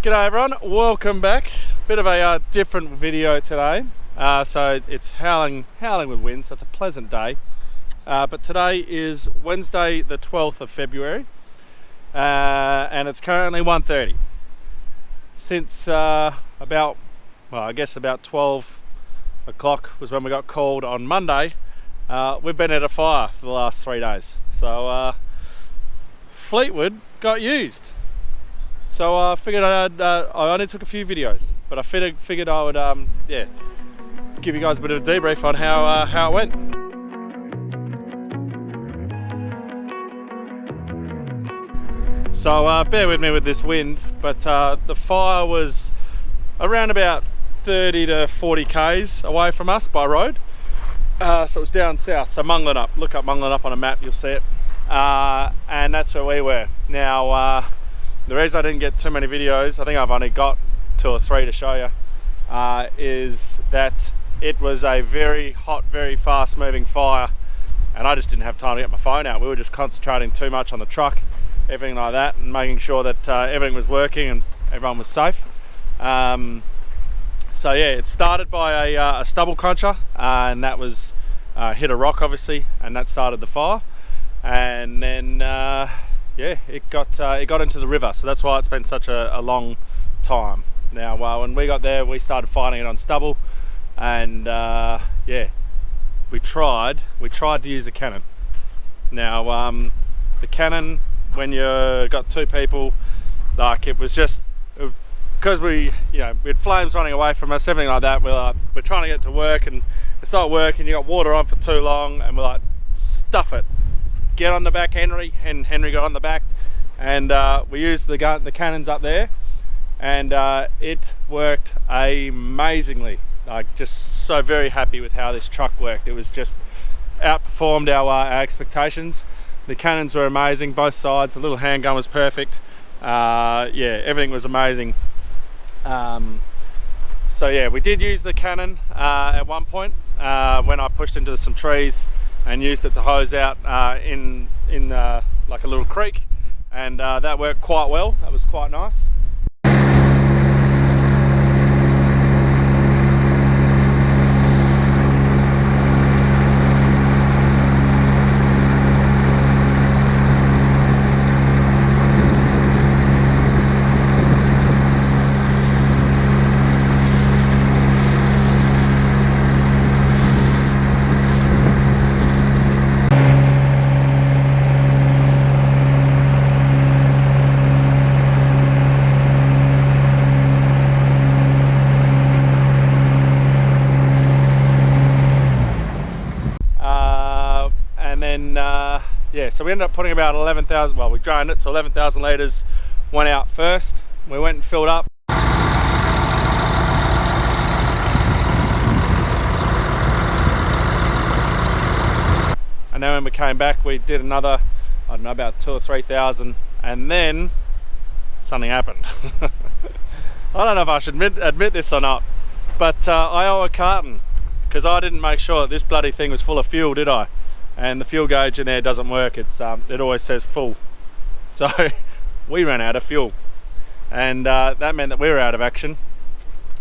G'day everyone, welcome back. Bit of a different video today. So it's howling with wind, so it's a pleasant day. But today is Wednesday the 12th of February and it's currently 1:30. Since about 12 o'clock was when we got called on Monday, we've been at a fire for the last 3 days. So Fleetwood got used. So I figured I only took a few videos, but I figured I would give you guys a bit of a debrief on how it went. So bear with me with this wind, but the fire was around about 30 to 40 k's away from us by road. So it was down south, so Munglen Up. Look up Munglen Up on a map, you'll see it. And that's where we were. Now, the reason I didn't get too many videos, I think I've only got 2 or 3 to show you, is that it was a very hot, very fast moving fire, and I just didn't have time to get my phone out. We were just concentrating too much on the truck, everything like that, and making sure that everything was working and everyone was safe. So yeah, it started by a stubble cruncher, and that was hit a rock obviously, and that started the fire. And then yeah, it got into the river, so that's why it's been such a long time. Now when we got there, we started fighting it on stubble, and yeah, we tried to use a cannon. Now the cannon, when you got 2 people, like it was just because we had flames running away from us, everything like that. We're trying to get to work, and it's not working. You got water on for too long, and we're like, stuff it. Get on the back, Henry, and Henry got on the back, and we used the cannons up there, and it worked amazingly. Like, just so very happy with how this truck worked. It was just outperformed our expectations. The cannons were amazing, both sides. The little handgun was perfect. Yeah, everything was amazing. So yeah, we did use the cannon at one point when I pushed into some trees and used it to hose out in like a little creek, and that worked quite well. That was quite nice. Yeah, so we ended up putting about 11,000, well, we drained it, so 11,000 litres went out first. We went and filled up. And then when we came back, we did another, I don't know, about 2,000 or 3,000, and then something happened. I don't know if I should admit this or not, but I owe a carton, because I didn't make sure that this bloody thing was full of fuel, did I? And the fuel gauge in there doesn't work. It always says full. So we ran out of fuel, and that meant that we were out of action.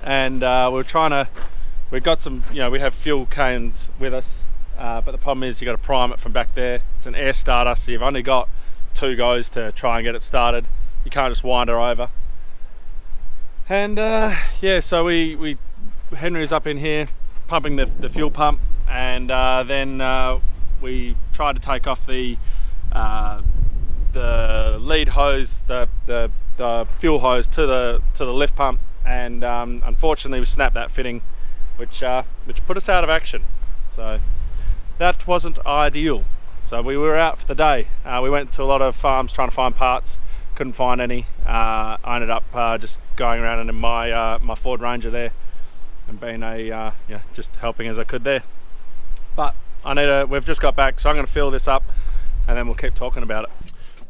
And we got some, we have fuel cans with us, but the problem is you got to prime it from back there. It's an air starter, so you've only got 2 goes to try and get it started. You can't just wind her over. And yeah, so Henry's up in here pumping the fuel pump, and then we tried to take off the lead hose, the fuel hose to the lift pump, and unfortunately we snapped that fitting, which put us out of action. So that wasn't ideal. So we were out for the day. We went to a lot of farms trying to find parts, couldn't find any. I ended up just going around in my Ford Ranger there, and being just helping as I could there. But we've just got back, so I'm going to fill this up and then we'll keep talking about it.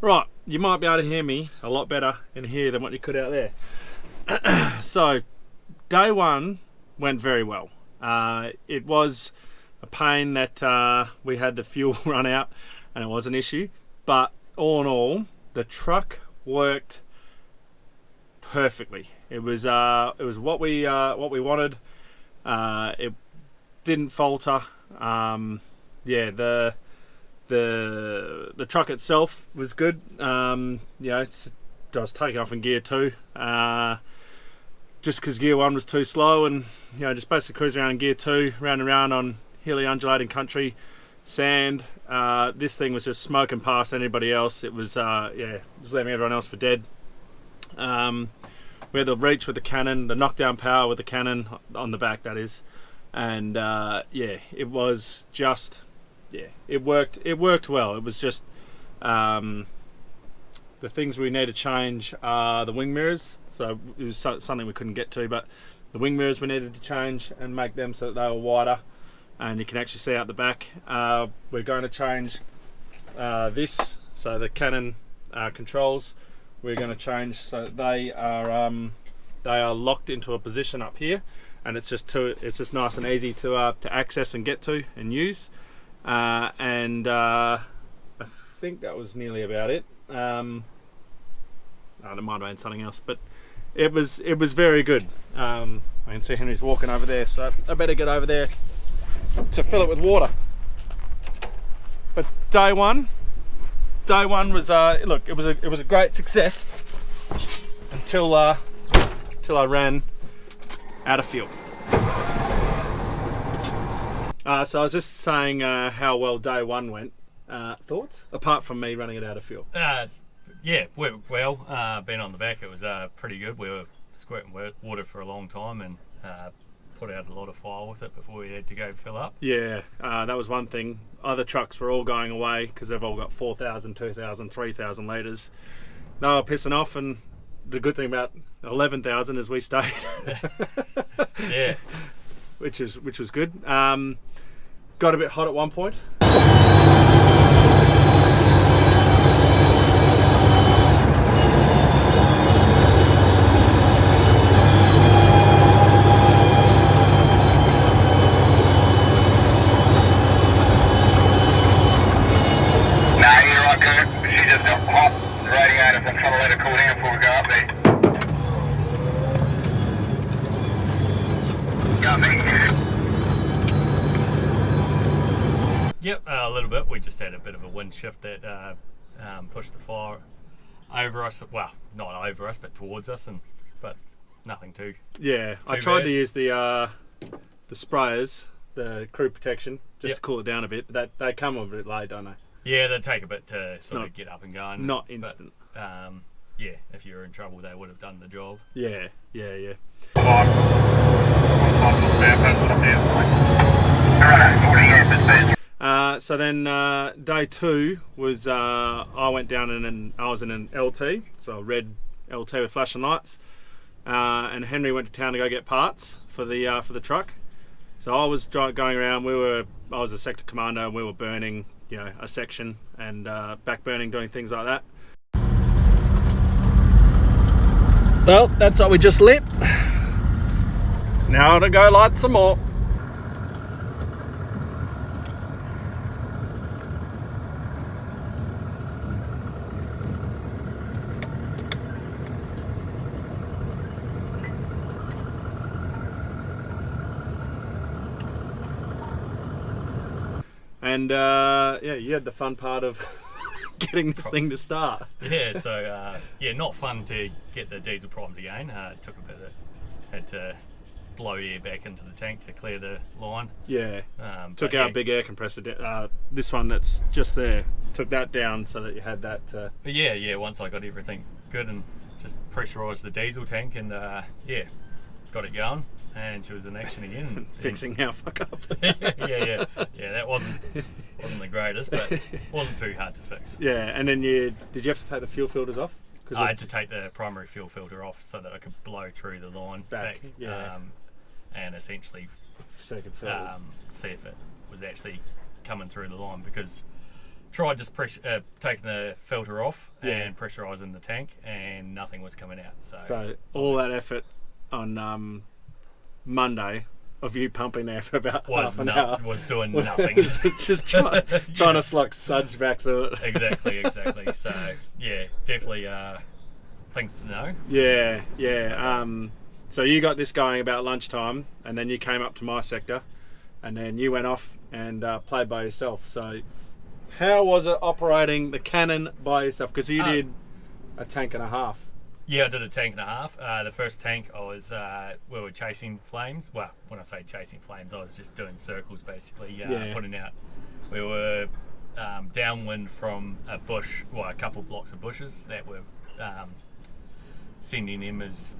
Right, you might be able to hear me a lot better in here than what you could out there. So day 1 went very well. It was a pain that we had the fuel run out, and it was an issue, but all in all, the truck worked perfectly. It was what we wanted. It didn't falter. Yeah, the truck itself was good. I was taking off in gear 2, just because gear 1 was too slow, and just basically cruising around in gear 2, round and round on hilly, undulating country, sand. This thing was just smoking past anybody else. It was it was leaving everyone else for dead. We had the reach with the cannon, the knockdown power with the cannon on the back, that is, and it was just. Yeah, it worked. It worked well. It was just the things we need to change are the wing mirrors. So it was something we couldn't get to, but the wing mirrors we needed to change and make them so that they were wider, and you can actually see out the back. We're going to change this, so the cannon controls. We're going to change so that they are locked into a position up here, and it's just nice and easy to access and get to and use. I think that was nearly about it. There might have been something else, but it was very good. I can see Henry's walking over there, so I better get over there to fill it with water. But day one was look, it was a great success until I ran out of fuel. So I was just saying how well day 1 went. Thoughts? Apart from me running it out of fuel. Yeah, well. Being on the back, it was pretty good. We were squirting water for a long time and put out a lot of fire with it before we had to go fill up. Yeah, that was one thing. Other trucks were all going away because they've all got 4,000, 2,000, 3,000 litres. They were pissing off, and the good thing about 11,000 is we stayed. Yeah. Which was good. Got a bit hot at one point. Nah, you're right, Kurt. She just got hot radiator, so I'm trying to let her cool down before we go up there. Got me. Yep, a little bit. We just had a bit of a wind shift that pushed the fire over us. Well, not over us, but towards us, but nothing too. Yeah, I tried to use the sprayers, the crew protection, just to cool it down a bit. But they come a bit late, don't they? Yeah, they take a bit to sort of get up and going. Not instant. But, if you were in trouble, they would have done the job. Yeah. So then day 2 was I went down and I was in an LT, so a red LT with flashing lights, and Henry went to town to go get parts for the truck. So I was going around. I was a sector commander, and we were burning a section and back burning, doing things like that. Well, that's what we just lit. Now to go light some more. And you had the fun part of getting this thing to start. Yeah, so not fun to get the diesel primed again. It took a bit had to blow air back into the tank to clear the line. Yeah, took out a big air compressor. This one that's just there, took that down so that you had that. But once I got everything good and just pressurised the diesel tank and got it going. And she was in action again. Fixing our fuck up. yeah. That wasn't the greatest, but it wasn't too hard to fix. Yeah, and then did you have to take the fuel filters off? I had to take the primary fuel filter off so that I could blow through the line back. And essentially see if it was actually coming through the line, because tried just taking the filter off and pressurising the tank, and nothing was coming out. So all that effort on Monday of you pumping there for about half an hour was doing nothing. Just trying to slug sludge back through it. Exactly. So definitely things to know. Yeah, yeah. So you got this going about lunchtime, and then you came up to my sector, and then you went off and played by yourself. So how was it operating the cannon by yourself? Because you did a tank and a half. Yeah, I did a tank and a half. The first tank I was, we were chasing flames. Well, when I say chasing flames, I was just doing circles basically, putting out. We were downwind from a bush, well, a couple blocks of bushes that were sending them as,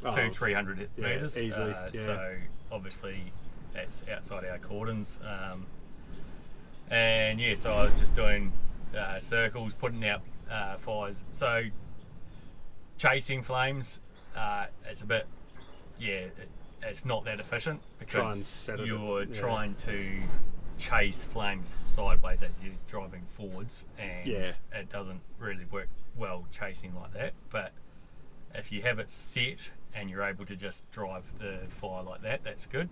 200-300 metres. Easily. So obviously that's outside our cordons. And yeah, so I was just doing circles, putting out fires. So chasing flames, it's a bit, it's not that efficient because you're trying to chase flames sideways as you're driving forwards, and it doesn't really work well chasing like that. But if you have it set and you're able to just drive the fire like that, that's good.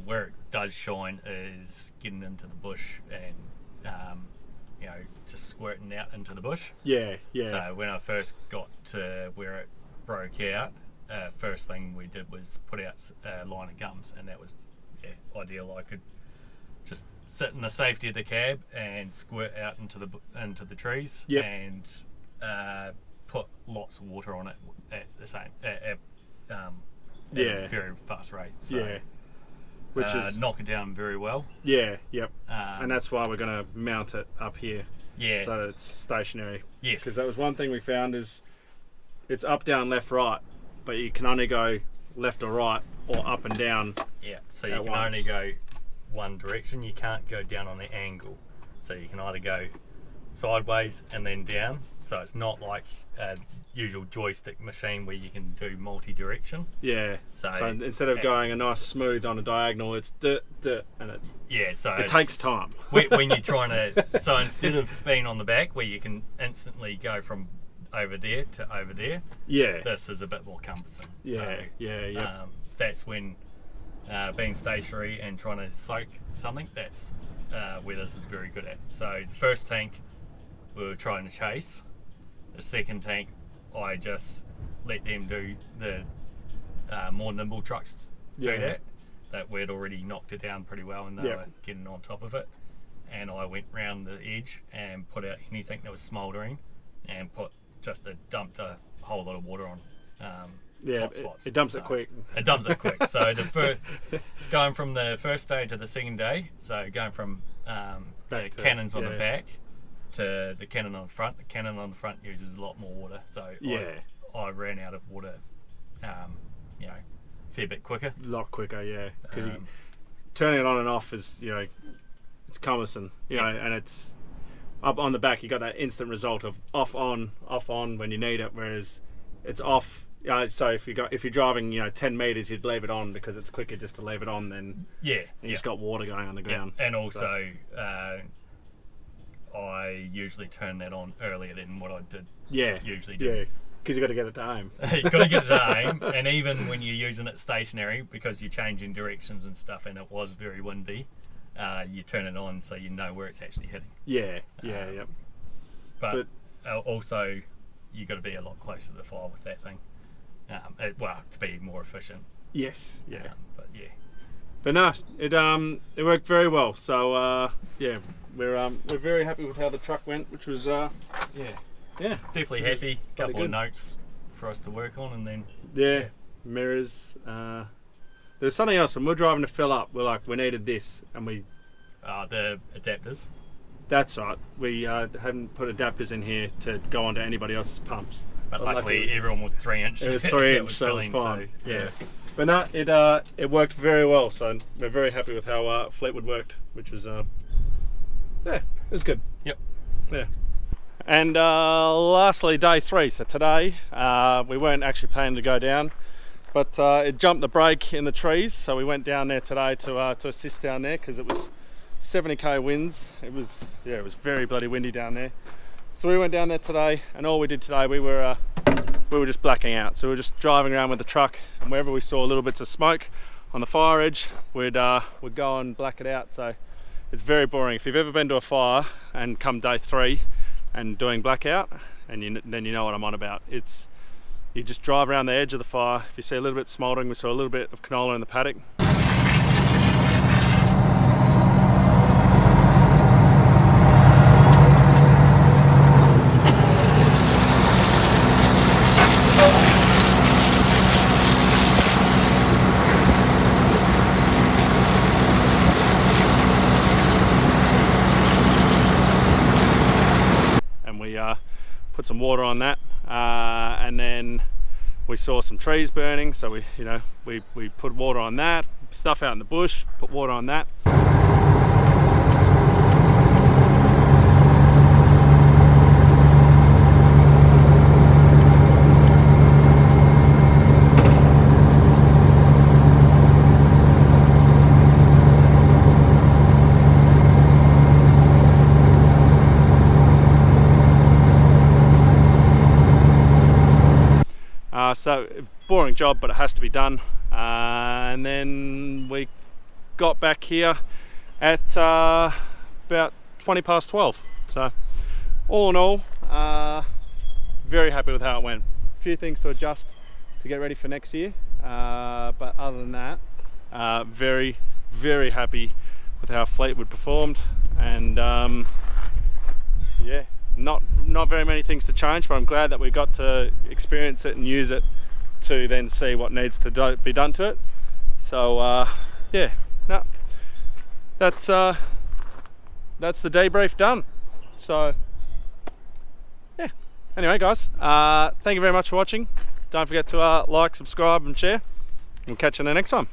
Where it does shine is getting into the bush and just squirting out into the bush. So when I first got to where it broke out, first thing we did was put out a line of gums, and that was ideal. I could just sit in the safety of the cab and squirt out into the trees and put lots of water on it at the same at a very fast rate. So, which is knock it down very well. And that's why we're going to mount it up here. So that it's stationary. Because that was one thing we found is it's up, down, left, right, but you can only go left or right or up and down. So you can only go one direction. You can't go down on the angle. So you can either go sideways and then down. So it's not like a usual joystick machine where you can do multi-direction. So instead of going a nice smooth on a diagonal, it's and it takes time. when you're trying to, so instead of being on the back where you can instantly go from over there to over there, this is a bit more cumbersome. That's when being stationary and trying to soak something, that's where this is very good at. So the first tank we were trying to chase. The second tank I just let them do the more nimble trucks do that we'd already knocked it down pretty well, and they were getting on top of it. And I went round the edge and put out anything that was smouldering and dumped a whole lot of water on hot spots. It dumps it quick. It dumps it quick. So going from the first day to the second day, so going from the cannons on the back to the cannon on the front. The cannon on the front uses a lot more water, so I ran out of water, a fair bit quicker. A lot quicker, because turning it on and off is, it's cumbersome, and it's up on the back. You got that instant result of off on when you need it, whereas it's off. So if you're driving 10 meters, you'd leave it on because it's quicker just to leave it on than you just got water going on the ground. And also I usually turn that on earlier than what I did usually do. Because you got to get it to aim. You've got to get it to aim, and even when you're using it stationary, because you're changing directions and stuff, and it was very windy, you turn it on so you know where it's actually hitting. But also you got to be a lot closer to the fire with that thing. To be more efficient. But no, it worked very well. So we're very happy with how the truck went, which was definitely happy. Couple of notes for us to work on, and then mirrors. There was something else when we were driving to fill up. We're like, we needed this, and we the adapters. That's right. We hadn't put adapters in here to go onto anybody else's pumps. But luckily everyone was 3 inch. It was 3 inch, so it was fine. But no, it worked very well. So we're very happy with how Fleetwood worked, which was it was good. And lastly, day 3. So today we weren't actually planning to go down, but it jumped the break in the trees, so we went down there today to assist down there because it was 70k winds. It was very bloody windy down there. So we went down there today, and all we did today, we were just blacking out. So we were just driving around with the truck, and wherever we saw little bits of smoke on the fire edge, we'd go and black it out. So it's very boring. If you've ever been to a fire and come day 3 and doing blackout, and then you know what I'm on about. It's, you just drive around the edge of the fire. If you see a little bit smouldering, we saw a little bit of canola in the paddock. Put some water on that, and then we saw some trees burning, so we put water on that, stuff out in the bush, put water on that. So boring job, but it has to be done. And then we got back here at about 20 past 12. So all in all, very happy with how it went. A few things to adjust to get ready for next year, but other than that, very, very happy with how Fleetwood performed. And yeah, not very many things to change, but I'm glad that we got to experience it and use it to then see what needs to be done to it. So yeah, no, that's the debrief done. So yeah, anyway guys, thank you very much for watching. Don't forget to like, subscribe and share. We'll catch you in the next one.